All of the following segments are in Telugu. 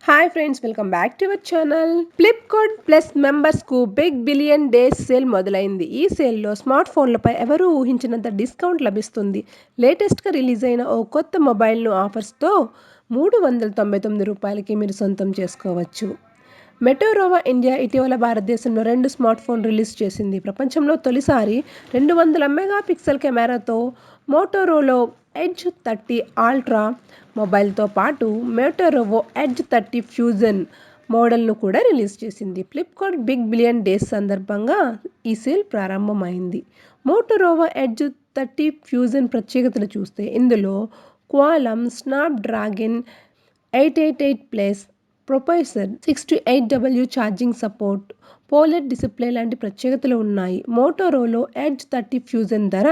Hi friends, welcome back to our channel. Flipkart plus మెంబర్స్కు బిగ్ బిలియన్ డేస్ సేల్ మొదలైంది. ఈ సేల్లో స్మార్ట్ ఫోన్లపై ఎవరూ ఊహించినంత డిస్కౌంట్ లభిస్తుంది. లేటెస్ట్గా రిలీజ్ అయిన ఓ కొత్త మొబైల్ను ఆఫర్స్తో ₹399కి మీరు సొంతం చేసుకోవచ్చు. మెటోరోవా ఇండియా ఇటీవల భారతదేశంలో 2 స్మార్ట్ ఫోన్ రిలీజ్ చేసింది. ప్రపంచంలో తొలిసారి 200 మెగాపిక్సెల్ కెమెరాతో మోటోరోలా ఎడ్జ్ 30 అల్ట్రా మొబైల్తో పాటు మోటోరోలా ఎడ్జ్ 30 ఫ్యూజన్ మోడల్ను కూడా రిలీజ్ చేసింది. ఫ్లిప్కార్ట్ బిగ్ బిలియన్ డేస్ సందర్భంగా ఈ సేల్ ప్రారంభమైంది. మోటోరోలా ఎడ్జ్ 30 ఫ్యూజన్ ప్రత్యేకతలు చూస్తే ఇందులో Qualcomm Snapdragon 888 plus processor, 6 to 8W charging support, POLED display లాంటి ప్రత్యేకతలు ఉన్నాయి. మోటోరోలా ఎడ్జ్ 30 ఫ్యూజన్ ధర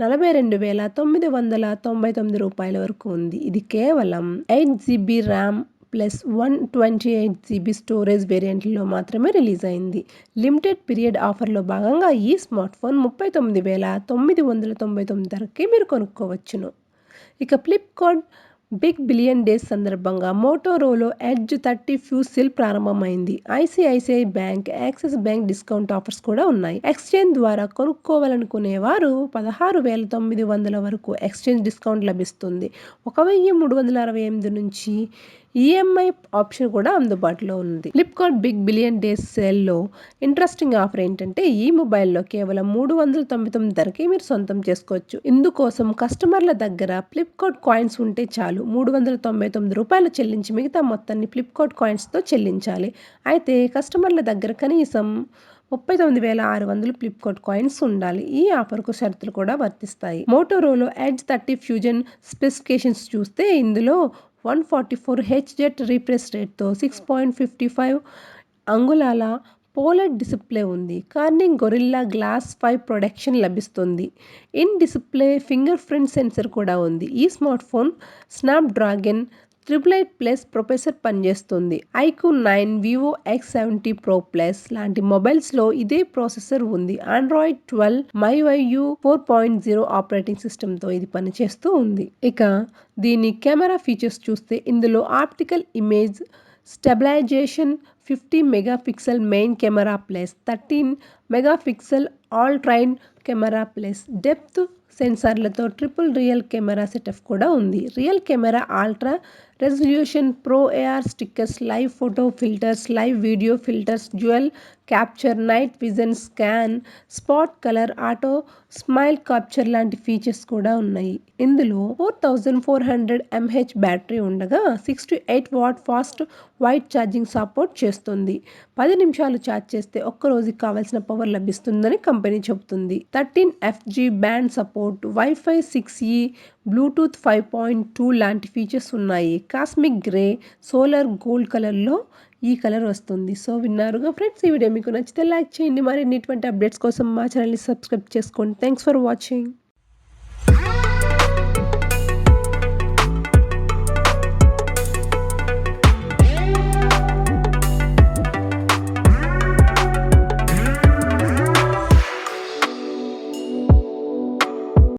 ₹42,999 వరకు ఉంది. ఇది కేవలం 8GB RAM plus 128GB storage వేరియంట్లో మాత్రమే రిలీజ్ అయింది. లిమిటెడ్ పీరియడ్ ఆఫర్లో భాగంగా ఈ స్మార్ట్ ఫోన్ ₹39,999 ధరకే మీరు కొనుక్కోవచ్చును. ఇక ఫ్లిప్కార్ట్ బిగ్ బిలియన్ డేస్ సందర్భంగా మోటోరోలా ఎడ్జ్ 30 ఫ్యూజ్ సేల్ ప్రారంభమైంది. ICICI bank, axis bank discount offers కూడా ఉన్నాయి. ఎక్స్చేంజ్ ద్వారా కొనుక్కోవాలనుకునే వారు 16,900 వరకు ఎక్స్చేంజ్ డిస్కౌంట్ లభిస్తుంది. 1,368 నుంచి ఈఎంఐ ఆప్షన్ కూడా అందుబాటులో ఉంది. ఫ్లిప్కార్ట్ బిగ్ బిలియన్ డేస్ సేల్లో ఇంట్రెస్టింగ్ ఆఫర్ ఏంటంటే ఈ మొబైల్లో కేవలం ₹399 ధరకే మీరు సొంతం చేసుకోవచ్చు. ఇందుకోసం కస్టమర్ల దగ్గర ఫ్లిప్కార్ట్ కాయిన్స్ ఉంటే చాలు. ₹399 చెల్లించి మిగతా మొత్తాన్ని ఫ్లిప్కార్ట్ కాయిన్స్తో చెల్లించాలి. అయితే కస్టమర్ల దగ్గర కనీసం 39,600 ఫ్లిప్కార్ట్ కాయిన్స్ ఉండాలి. ఈ ఆఫర్కు షరతులు కూడా వర్తిస్తాయి. మోటోరోలా ఎడ్జ్ 30 ఫ్యూజన్ స్పెసిఫికేషన్స్ చూస్తే ఇందులో 144Hz రిఫ్రెష్ రేట్తో 6.55 అంగుళాల పోలెడ్ డిస్ప్లే ఉంది. కార్నింగ్ గొరిల్లా గ్లాస్ 5 ప్రొటెక్షన్ లభిస్తుంది. In display finger print sensor కూడా ఉంది. ఈ smart phone Snapdragon 888 plus processor పనిచేస్తుంది. ఐక్యూన్ 9, వివో X70 Pro Plus లాంటి మొబైల్స్లో ఇదే ప్రాసెసర్ ఉంది. ఆండ్రాయిడ్ 12 MyUI 4.0 ఆపరేటింగ్ సిస్టమ్తో ఇది పనిచేస్తూ ఉంది. ఇక దీని కెమెరా ఫీచర్స్ చూస్తే ఇందులో optical image stabilisation, 50 megapixel main camera plus 13 megapixel ultrawide camera plus depth సెన్సార్లతో ట్రిపుల్ రియల్ కెమెరా సెటప్ కూడా ఉంది. Rear camera, ultra resolution, pro AR stickers, live photo filters, live video filters, dual capture, night vision scan, spot colour, auto smile capture లాంటి ఫీచర్స్ కూడా ఉన్నాయి. ఇందులో 4400 mAh బ్యాటరీ ఉండగా 6 to 8W fast wide charging support చేస్తుంది. 10 నిమిషాలు ఛార్జ్ చేస్తే ఒక్కరోజుకి కావాల్సిన పవర్ లభిస్తుందని కంపెనీ చెబుతుంది. 13FG band support, wifi 6E, Bluetooth 5.2 లాంటి ఫీచర్స్ ఉన్నాయి. కాస్మిక్ గ్రే, సోలార్ గోల్డ్ కలర్లో ఈ కలర్ వస్తుంది. సో విన్నారుగా ఫ్రెండ్స్, ఈ వీడియో మీకు నచ్చితే లైక్ చేయండి. మరిన్ని ఇటువంటి అప్డేట్స్ కోసం మా ఛానల్ని సబ్స్క్రైబ్ చేసుకోండి. Thanks for watching.